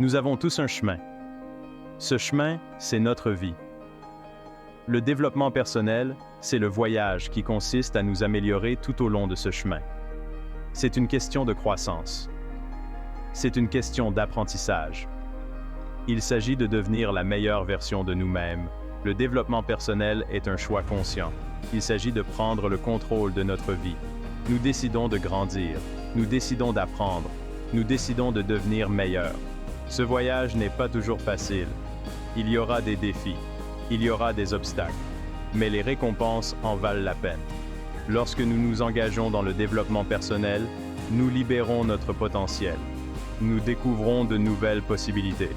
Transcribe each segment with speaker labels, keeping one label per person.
Speaker 1: Nous avons tous un chemin. Ce chemin, c'est notre vie. Le développement personnel, c'est le voyage qui consiste à nous améliorer tout au long de ce chemin. C'est une question de croissance. C'est une question d'apprentissage. Il s'agit de devenir la meilleure version de nous-mêmes. Le développement personnel est un choix conscient. Il s'agit de prendre le contrôle de notre vie. Nous décidons de grandir. Nous décidons d'apprendre. Nous décidons de devenir meilleurs. Ce voyage n'est pas toujours facile. Il y aura des défis. Il y aura des obstacles. Mais les récompenses en valent la peine. Lorsque nous nous engageons dans le développement personnel, nous libérons notre potentiel. Nous découvrons de nouvelles possibilités.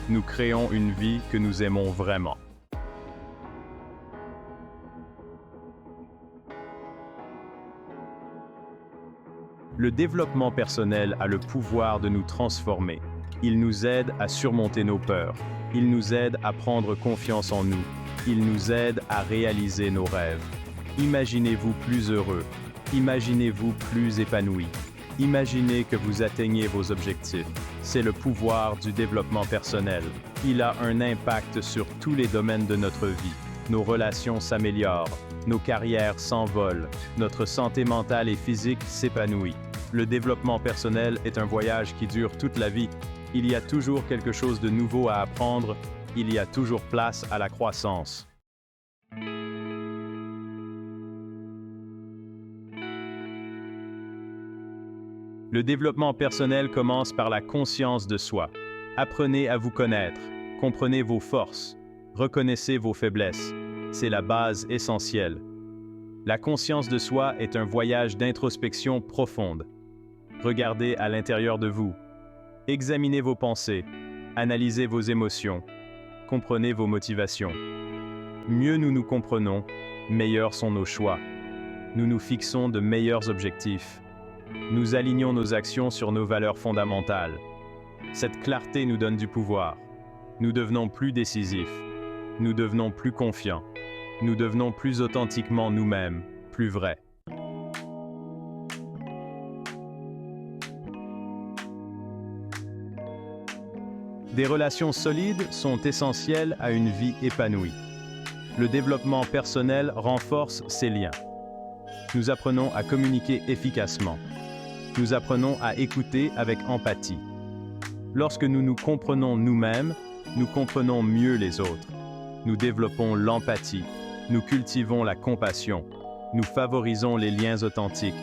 Speaker 1: Nous créons une vie que nous aimons vraiment. Le développement personnel a le pouvoir de nous transformer. Il nous aide à surmonter nos peurs. Il nous aide à prendre confiance en nous. Il nous aide à réaliser nos rêves. Imaginez-vous plus heureux. Imaginez-vous plus épanoui. Imaginez que vous atteignez vos objectifs. C'est le pouvoir du développement personnel. Il a un impact sur tous les domaines de notre vie. Nos relations s'améliorent. Nos carrières s'envolent. Notre santé mentale et physique s'épanouit. Le développement personnel est un voyage qui dure toute la vie. Il y a toujours quelque chose de nouveau à apprendre. Il y a toujours place à la croissance. Le développement personnel commence par la conscience de soi. Apprenez à vous connaître. Comprenez vos forces. Reconnaissez vos faiblesses. C'est la base essentielle. La conscience de soi est un voyage d'introspection profonde. Regardez à l'intérieur de vous. Examinez vos pensées. Analysez vos émotions. Comprenez vos motivations. Mieux nous nous comprenons, meilleurs sont nos choix. Nous nous fixons de meilleurs objectifs. Nous alignons nos actions sur nos valeurs fondamentales. Cette clarté nous donne du pouvoir. Nous devenons plus décisifs. Nous devenons plus confiants. Nous devenons plus authentiquement nous-mêmes, plus vrais. Des relations solides sont essentielles à une vie épanouie. Le développement personnel renforce ces liens. Nous apprenons à communiquer efficacement. Nous apprenons à écouter avec empathie. Lorsque nous nous comprenons nous-mêmes, nous comprenons mieux les autres. Nous développons l'empathie. Nous cultivons la compassion. Nous favorisons les liens authentiques.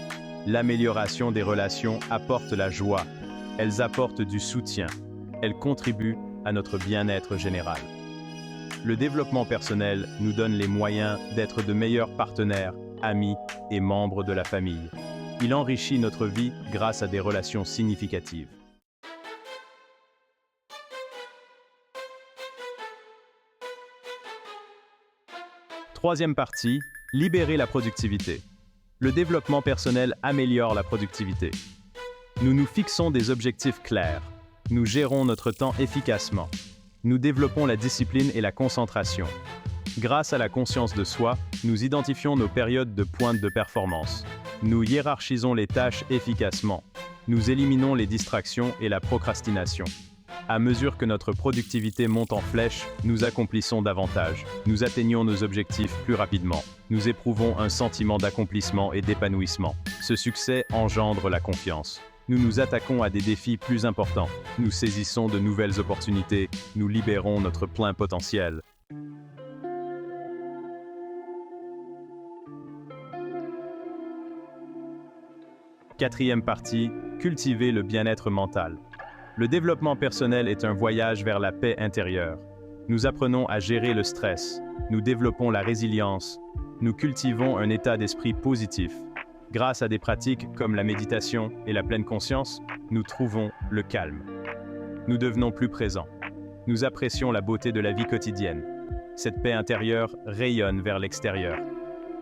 Speaker 1: L'amélioration des relations apporte la joie. Elles apportent du soutien. Elles contribuent à notre bien-être général. Le développement personnel nous donne les moyens d'être de meilleurs partenaires, amis et membres de la famille. Il enrichit notre vie grâce à des relations significatives. Troisième partie, libérer la productivité. Le développement personnel améliore la productivité. Nous nous fixons des objectifs clairs. Nous gérons notre temps efficacement. Nous développons la discipline et la concentration. Grâce à la conscience de soi, nous identifions nos périodes de pointe de performance. Nous hiérarchisons les tâches efficacement. Nous éliminons les distractions et la procrastination. À mesure que notre productivité monte en flèche, nous accomplissons davantage. Nous atteignons nos objectifs plus rapidement. Nous éprouvons un sentiment d'accomplissement et d'épanouissement. Ce succès engendre la confiance. Nous nous attaquons à des défis plus importants. Nous saisissons de nouvelles opportunités. Nous libérons notre plein potentiel. Quatrième partie, cultiver le bien-être mental. Le développement personnel est un voyage vers la paix intérieure. Nous apprenons à gérer le stress. Nous développons la résilience. Nous cultivons un état d'esprit positif. Grâce à des pratiques comme la méditation et la pleine conscience, nous trouvons le calme. Nous devenons plus présents. Nous apprécions la beauté de la vie quotidienne. Cette paix intérieure rayonne vers l'extérieur.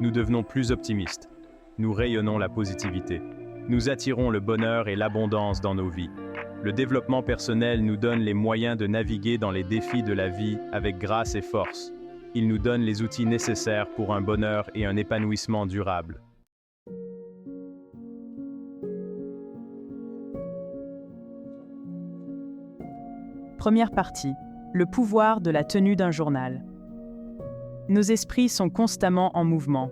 Speaker 1: Nous devenons plus optimistes. Nous rayonnons la positivité. Nous attirons le bonheur et l'abondance dans nos vies. Le développement personnel nous donne les moyens de naviguer dans les défis de la vie avec grâce et force. Il nous donne les outils nécessaires pour un bonheur et un épanouissement durable.
Speaker 2: Première partie. Le pouvoir de la tenue d'un journal. Nos esprits sont constamment en mouvement.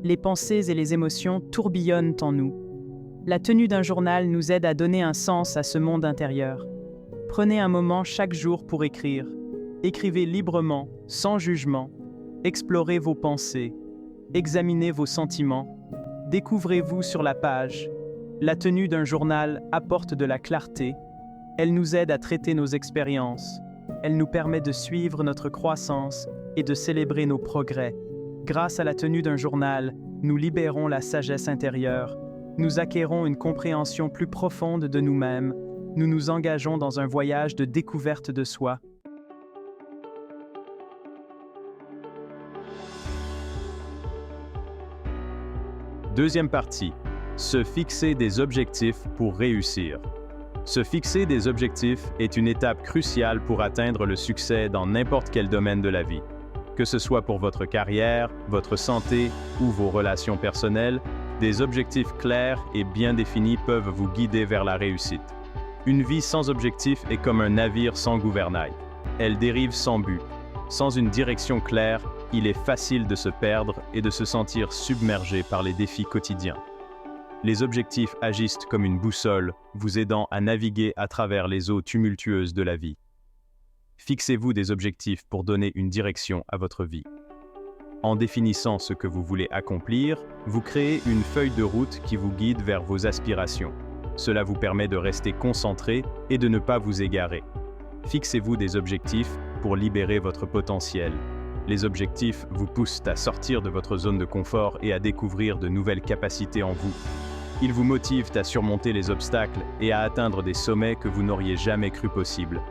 Speaker 2: Les pensées et les émotions tourbillonnent en nous. La tenue d'un journal nous aide à donner un sens à ce monde intérieur. Prenez un moment chaque jour pour écrire. Écrivez librement, sans jugement. Explorez vos pensées. Examinez vos sentiments. Découvrez-vous sur la page. La tenue d'un journal apporte de la clarté. Elle nous aide à traiter nos expériences. Elle nous permet de suivre notre croissance et de célébrer nos progrès. Grâce à la tenue d'un journal, nous libérons la sagesse intérieure. Nous acquérons une compréhension plus profonde de nous-mêmes. Nous nous engageons dans un voyage de découverte de soi.
Speaker 1: Deuxième partie. Se fixer des objectifs pour réussir. Se fixer des objectifs est une étape cruciale pour atteindre le succès dans n'importe quel domaine de la vie. Que ce soit pour votre carrière, votre santé ou vos relations personnelles, des objectifs clairs et bien définis peuvent vous guider vers la réussite. Une vie sans objectif est comme un navire sans gouvernail. Elle dérive sans but. Sans une direction claire, il est facile de se perdre et de se sentir submergé par les défis quotidiens. Les objectifs agissent comme une boussole, vous aidant à naviguer à travers les eaux tumultueuses de la vie. Fixez-vous des objectifs pour donner une direction à votre vie. En définissant ce que vous voulez accomplir, vous créez une feuille de route qui vous guide vers vos aspirations. Cela vous permet de rester concentré et de ne pas vous égarer. Fixez-vous des objectifs pour libérer votre potentiel. Les objectifs vous poussent à sortir de votre zone de confort et à découvrir de nouvelles capacités en vous. Ils vous motivent à surmonter les obstacles et à atteindre des sommets que vous n'auriez jamais cru possibles.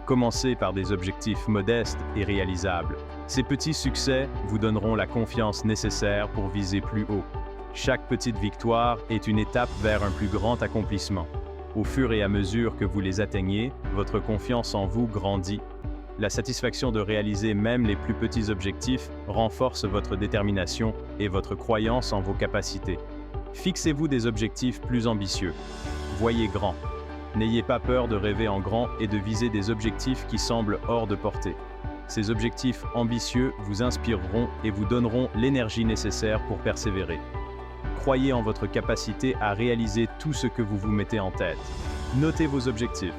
Speaker 1: Commencez par des objectifs modestes et réalisables. Ces petits succès vous donneront la confiance nécessaire pour viser plus haut. Chaque petite victoire est une étape vers un plus grand accomplissement. Au fur et à mesure que vous les atteignez, votre confiance en vous grandit. La satisfaction de réaliser même les plus petits objectifs renforce votre détermination et votre croyance en vos capacités. Fixez-vous des objectifs plus ambitieux. Voyez grand. N'ayez pas peur de rêver en grand et de viser des objectifs qui semblent hors de portée. Ces objectifs ambitieux vous inspireront et vous donneront l'énergie nécessaire pour persévérer. Croyez en votre capacité à réaliser tout ce que vous vous mettez en tête. Notez vos objectifs.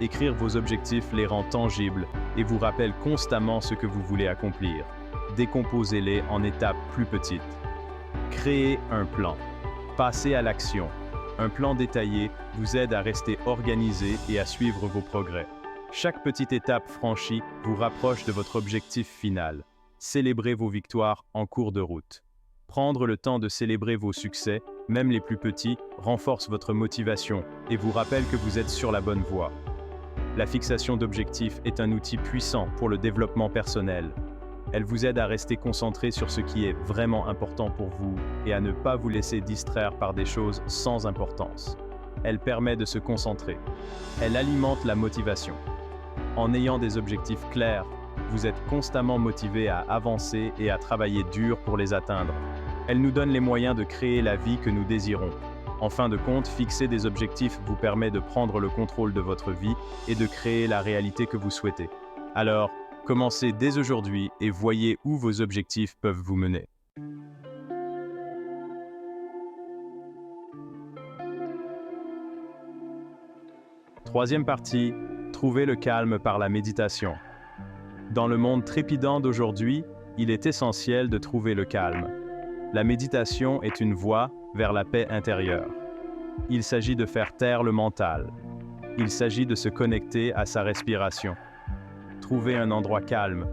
Speaker 1: Écrire vos objectifs les rend tangibles et vous rappelle constamment ce que vous voulez accomplir. Décomposez-les en étapes plus petites. Créez un plan. Passez à l'action. Un plan détaillé vous aide à rester organisé et à suivre vos progrès. Chaque petite étape franchie vous rapproche de votre objectif final. Célébrez vos victoires en cours de route. Prendre le temps de célébrer vos succès, même les plus petits, renforce votre motivation et vous rappelle que vous êtes sur la bonne voie. La fixation d'objectifs est un outil puissant pour le développement personnel. Elle vous aide à rester concentré sur ce qui est vraiment important pour vous et à ne pas vous laisser distraire par des choses sans importance. Elle permet de se concentrer. Elle alimente la motivation. En ayant des objectifs clairs, vous êtes constamment motivé à avancer et à travailler dur pour les atteindre. Elle nous donne les moyens de créer la vie que nous désirons. En fin de compte, fixer des objectifs vous permet de prendre le contrôle de votre vie et de créer la réalité que vous souhaitez. Alors, commencez dès aujourd'hui et voyez où vos objectifs peuvent vous mener. Troisième partie, trouvez le calme par la méditation. Dans le monde trépidant d'aujourd'hui, il est essentiel de trouver le calme. La méditation est une voie vers la paix intérieure. Il s'agit de faire taire le mental. Il s'agit de se connecter à sa respiration. Trouvez un endroit calme.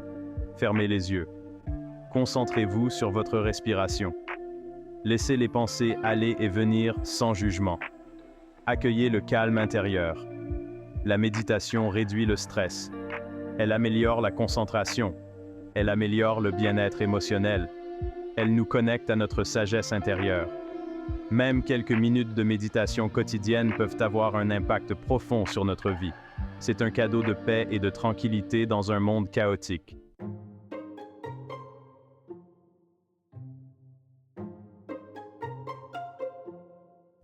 Speaker 1: Fermez les yeux. Concentrez-vous sur votre respiration. Laissez les pensées aller et venir sans jugement. Accueillez le calme intérieur. La méditation réduit le stress. Elle améliore la concentration. Elle améliore le bien-être émotionnel. Elle nous connecte à notre sagesse intérieure. Même quelques minutes de méditation quotidienne peuvent avoir un impact profond sur notre vie. C'est un cadeau de paix et de tranquillité dans un monde chaotique.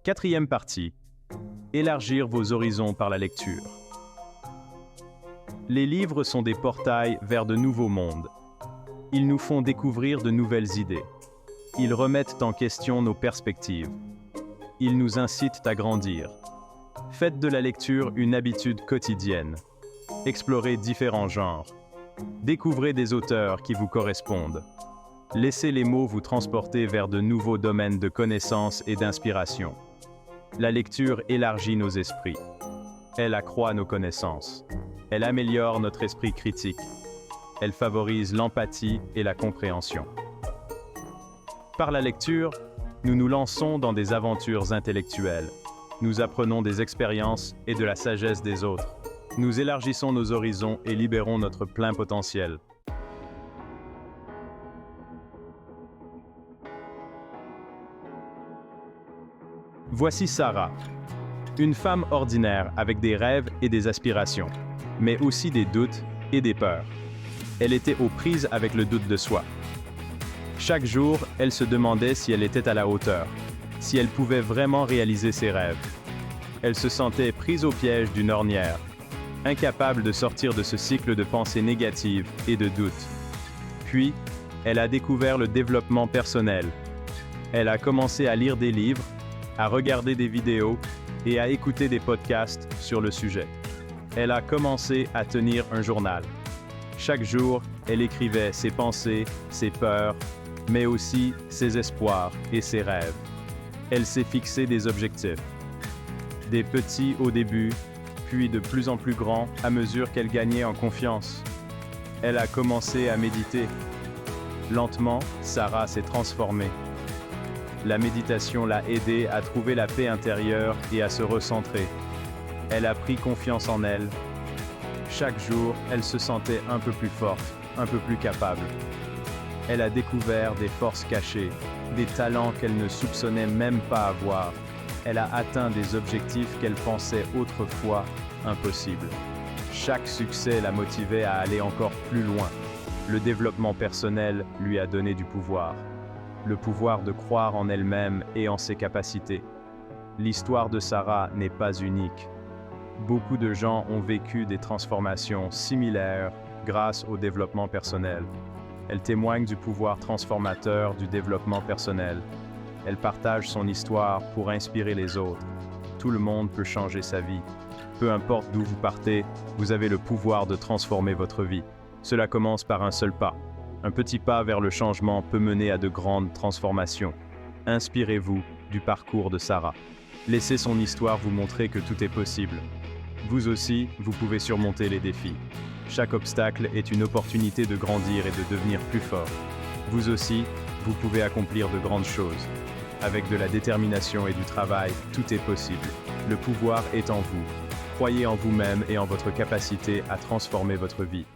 Speaker 1: Quatrième partie. Élargir vos horizons par la lecture. Les livres sont des portails vers de nouveaux mondes. Ils nous font découvrir de nouvelles idées. Ils remettent en question nos perspectives. Ils nous incitent à grandir. Faites de la lecture une habitude quotidienne. Explorez différents genres. Découvrez des auteurs qui vous correspondent. Laissez les mots vous transporter vers de nouveaux domaines de connaissances et d'inspiration. La lecture élargit nos esprits. Elle accroît nos connaissances. Elle améliore notre esprit critique. Elle favorise l'empathie et la compréhension. Par la lecture, nous nous lançons dans des aventures intellectuelles. Nous apprenons des expériences et de la sagesse des autres. Nous élargissons nos horizons et libérons notre plein potentiel. Voici Sarah, une femme ordinaire avec des rêves et des aspirations, mais aussi des doutes et des peurs. Elle était aux prises avec le doute de soi. Chaque jour, elle se demandait si elle était à la hauteur, si elle pouvait vraiment réaliser ses rêves. Elle se sentait prise au piège d'une ornière, incapable de sortir de ce cycle de pensées négatives et de doutes. Puis, elle a découvert le développement personnel. Elle a commencé à lire des livres, à regarder des vidéos et à écouter des podcasts sur le sujet. Elle a commencé à tenir un journal. Chaque jour, elle écrivait ses pensées, ses peurs, mais aussi ses espoirs et ses rêves. Elle s'est fixé des objectifs. Des petits au début, puis de plus en plus grands à mesure qu'elle gagnait en confiance. Elle a commencé à méditer. Lentement, Sarah s'est transformée. La méditation l'a aidée à trouver la paix intérieure et à se recentrer. Elle a pris confiance en elle. Chaque jour, elle se sentait un peu plus forte, un peu plus capable. Elle a découvert des forces cachées, des talents qu'elle ne soupçonnait même pas avoir. Elle a atteint des objectifs qu'elle pensait autrefois impossibles. Chaque succès la motivait à aller encore plus loin. Le développement personnel lui a donné du pouvoir. Le pouvoir de croire en elle-même et en ses capacités. L'histoire de Sarah n'est pas unique. Beaucoup de gens ont vécu des transformations similaires grâce au développement personnel. Elle témoigne du pouvoir transformateur du développement personnel. Elle partage son histoire pour inspirer les autres. Tout le monde peut changer sa vie. Peu importe d'où vous partez, vous avez le pouvoir de transformer votre vie. Cela commence par un seul pas. Un petit pas vers le changement peut mener à de grandes transformations. Inspirez-vous du parcours de Sarah. Laissez son histoire vous montrer que tout est possible. Vous aussi, vous pouvez surmonter les défis. Chaque obstacle est une opportunité de grandir et de devenir plus fort. Vous aussi, vous pouvez accomplir de grandes choses. Avec de la détermination et du travail, tout est possible. Le pouvoir est en vous. Croyez en vous-même et en votre capacité à transformer votre vie.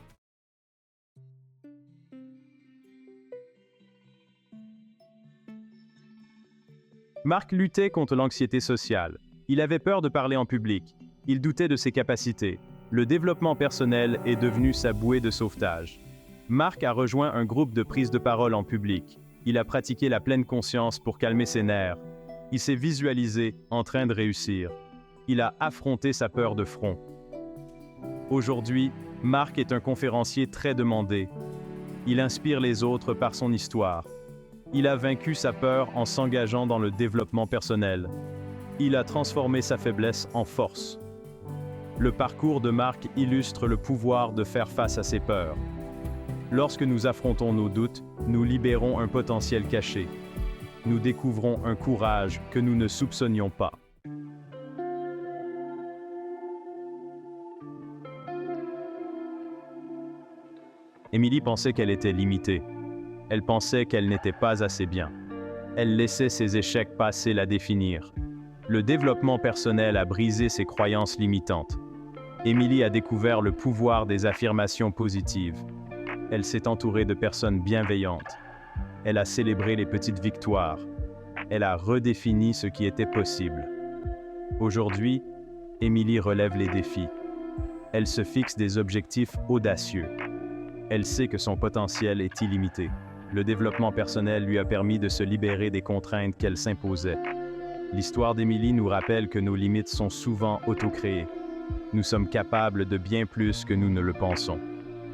Speaker 1: Marc luttait contre l'anxiété sociale. Il avait peur de parler en public. Il doutait de ses capacités. Le développement personnel est devenu sa bouée de sauvetage. Marc a rejoint un groupe de prise de parole en public. Il a pratiqué la pleine conscience pour calmer ses nerfs. Il s'est visualisé en train de réussir. Il a affronté sa peur de front. Aujourd'hui, Marc est un conférencier très demandé. Il inspire les autres par son histoire. Il a vaincu sa peur en s'engageant dans le développement personnel. Il a transformé sa faiblesse en force. Le parcours de Marc illustre le pouvoir de faire face à ses peurs. Lorsque nous affrontons nos doutes, nous libérons un potentiel caché. Nous découvrons un courage que nous ne soupçonnions pas. Émilie pensait qu'elle était limitée. Elle pensait qu'elle n'était pas assez bien. Elle laissait ses échecs passés la définir. Le développement personnel a brisé ses croyances limitantes. Émilie a découvert le pouvoir des affirmations positives. Elle s'est entourée de personnes bienveillantes. Elle a célébré les petites victoires. Elle a redéfini ce qui était possible. Aujourd'hui, Émilie relève les défis. Elle se fixe des objectifs audacieux. Elle sait que son potentiel est illimité. Le développement personnel lui a permis de se libérer des contraintes qu'elle s'imposait. L'histoire d'Émilie nous rappelle que nos limites sont souvent auto-créées. Nous sommes capables de bien plus que nous ne le pensons.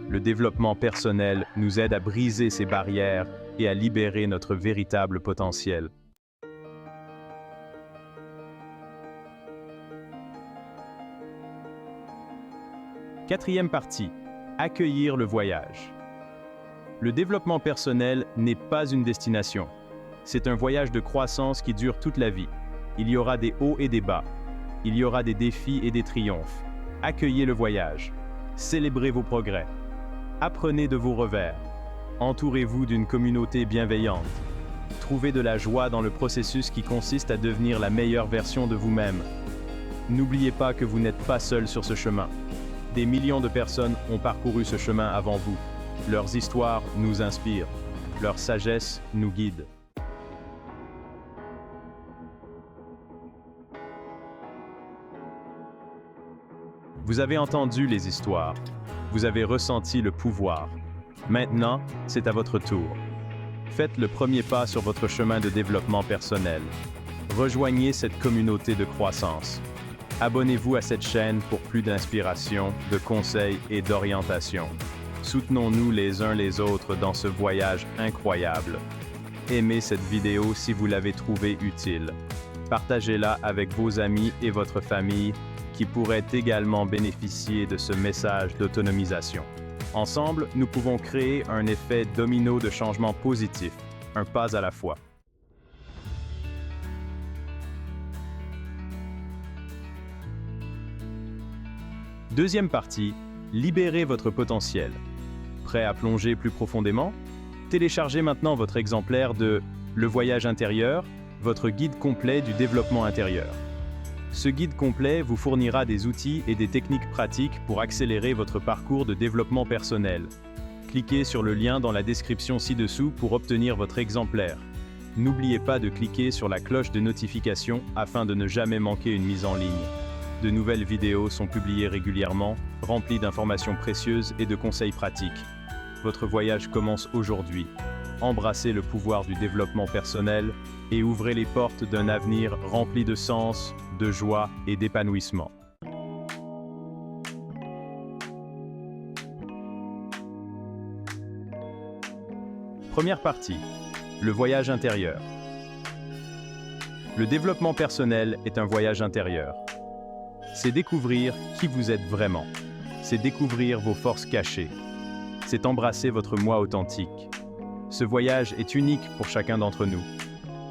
Speaker 1: Le développement personnel nous aide à briser ces barrières et à libérer notre véritable potentiel. Quatrième partie, accueillir le voyage. Le développement personnel n'est pas une destination. C'est un voyage de croissance qui dure toute la vie. Il y aura des hauts et des bas. Il y aura des défis et des triomphes. Accueillez le voyage. Célébrez vos progrès. Apprenez de vos revers. Entourez-vous d'une communauté bienveillante. Trouvez de la joie dans le processus qui consiste à devenir la meilleure version de vous-même. N'oubliez pas que vous n'êtes pas seul sur ce chemin. Des millions de personnes ont parcouru ce chemin avant vous. Leurs histoires nous inspirent. Leur sagesse nous guide. Vous avez entendu les histoires. Vous avez ressenti le pouvoir. Maintenant, c'est à votre tour. Faites le premier pas sur votre chemin de développement personnel. Rejoignez cette communauté de croissance. Abonnez-vous à cette chaîne pour plus d'inspiration, de conseils et d'orientation. Soutenons-nous les uns les autres dans ce voyage incroyable. Aimez cette vidéo si vous l'avez trouvée utile. Partagez-la avec vos amis et votre famille qui pourraient également bénéficier de ce message d'autonomisation. Ensemble, nous pouvons créer un effet domino de changement positif, un pas à la fois. Deuxième partie, libérez votre potentiel. Prêt à plonger plus profondément? Téléchargez maintenant votre exemplaire de Le voyage intérieur, votre guide complet du développement intérieur. Ce guide complet vous fournira des outils et des techniques pratiques pour accélérer votre parcours de développement personnel. Cliquez sur le lien dans la description ci-dessous pour obtenir votre exemplaire. N'oubliez pas de cliquer sur la cloche de notification afin de ne jamais manquer une mise en ligne. De nouvelles vidéos sont publiées régulièrement, remplies d'informations précieuses et de conseils pratiques. Votre voyage commence aujourd'hui. Embrassez le pouvoir du développement personnel et ouvrez les portes d'un avenir rempli de sens, de joie et d'épanouissement. Première partie, le voyage intérieur. Le développement personnel est un voyage intérieur. C'est découvrir qui vous êtes vraiment. C'est découvrir vos forces cachées. C'est embrasser votre moi authentique. Ce voyage est unique pour chacun d'entre nous.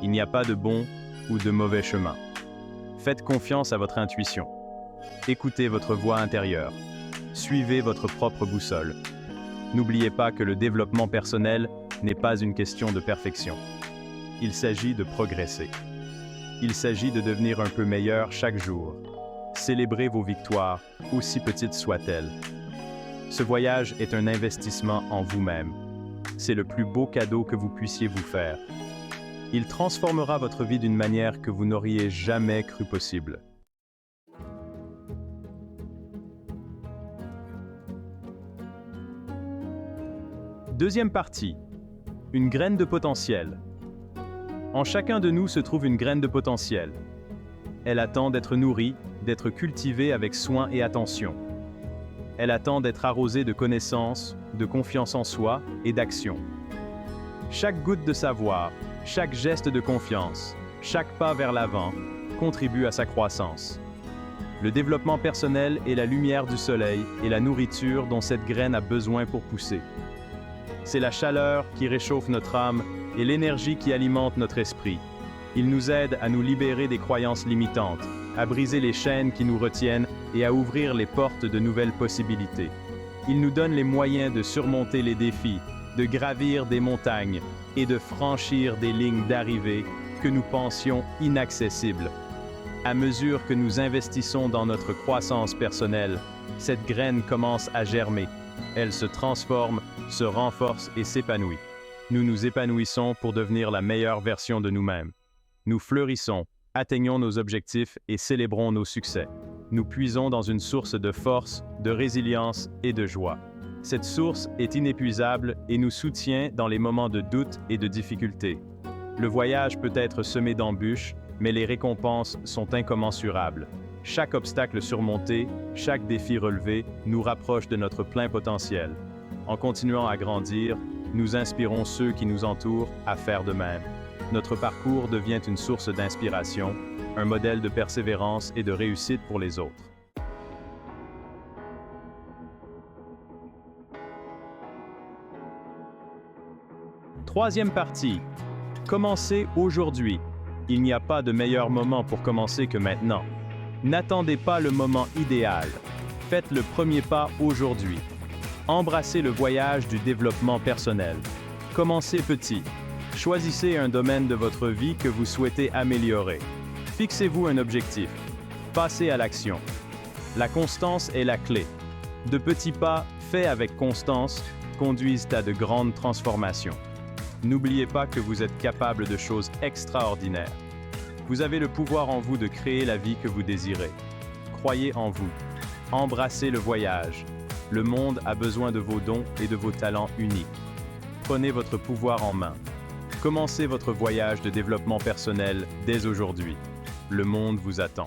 Speaker 1: Il n'y a pas de bon ou de mauvais chemin. Faites confiance à votre intuition. Écoutez votre voix intérieure. Suivez votre propre boussole. N'oubliez pas que le développement personnel n'est pas une question de perfection. Il s'agit de progresser. Il s'agit de devenir un peu meilleur chaque jour. Célébrez vos victoires, aussi petites soient-elles. Ce voyage est un investissement en vous-même. C'est le plus beau cadeau que vous puissiez vous faire. Il transformera votre vie d'une manière que vous n'auriez jamais cru possible. Deuxième partie, une graine de potentiel. En chacun de nous se trouve une graine de potentiel. Elle attend d'être nourrie, d'être cultivée avec soin et attention. Elle attend d'être arrosée de connaissances, de confiance en soi et d'action. Chaque goutte de savoir, chaque geste de confiance, chaque pas vers l'avant contribue à sa croissance. Le développement personnel est la lumière du soleil et la nourriture dont cette graine a besoin pour pousser. C'est la chaleur qui réchauffe notre âme et l'énergie qui alimente notre esprit. Il nous aide à nous libérer des croyances limitantes, à briser les chaînes qui nous retiennent et à ouvrir les portes de nouvelles possibilités. Il nous donne les moyens de surmonter les défis, de gravir des montagnes et de franchir des lignes d'arrivée que nous pensions inaccessibles. À mesure que nous investissons dans notre croissance personnelle, cette graine commence à germer. Elle se transforme, se renforce et s'épanouit. Nous nous épanouissons pour devenir la meilleure version de nous-mêmes. Nous fleurissons, atteignons nos objectifs et célébrons nos succès. Nous puisons dans une source de force, de résilience et de joie. Cette source est inépuisable et nous soutient dans les moments de doute et de difficulté. Le voyage peut être semé d'embûches, mais les récompenses sont incommensurables. Chaque obstacle surmonté, chaque défi relevé nous rapproche de notre plein potentiel. En continuant à grandir, nous inspirons ceux qui nous entourent à faire de même. Notre parcours devient une source d'inspiration, un modèle de persévérance et de réussite pour les autres. Troisième partie. Commencez aujourd'hui. Il n'y a pas de meilleur moment pour commencer que maintenant. N'attendez pas le moment idéal. Faites le premier pas aujourd'hui. Embrassez le voyage du développement personnel. Commencez petit. Choisissez un domaine de votre vie que vous souhaitez améliorer. Fixez-vous un objectif. Passez à l'action. La constance est la clé. De petits pas faits avec constance conduisent à de grandes transformations. N'oubliez pas que vous êtes capable de choses extraordinaires. Vous avez le pouvoir en vous de créer la vie que vous désirez. Croyez en vous. Embrassez le voyage. Le monde a besoin de vos dons et de vos talents uniques. Prenez votre pouvoir en main. Commencez votre voyage de développement personnel dès aujourd'hui. Le monde vous attend.